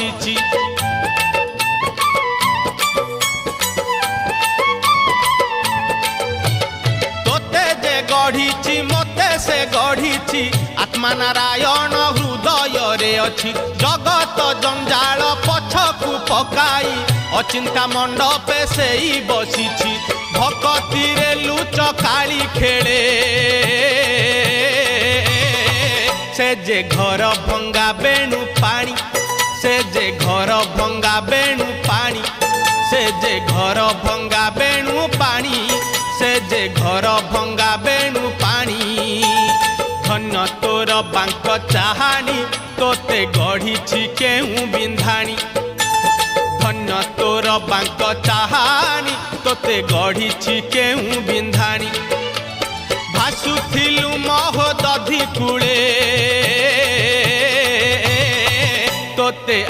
बसिची। तोते जे गढ़ी मते से गढ़ी आत्मा नारायण हृदय रे अछि। जगत जंजाल पछकु पकाई अचिंता मंडपे से ही बसिची। भक्ति रे लुच काली खेले से जे घर भंगा बेणु पानी। से जे घर भंगा बेणु पानी। से जे घर भंगा बेणु पानी। से जे घर भंगा बेणु पानी। धन्य तोर बांक चाहानी तोते गढ़ी केहू बिंधाणी। धन्य तोर बांक चाहानी तोते गढ़ी केहू बिंधाणी। भासुथिलु महोदधि कूले तोते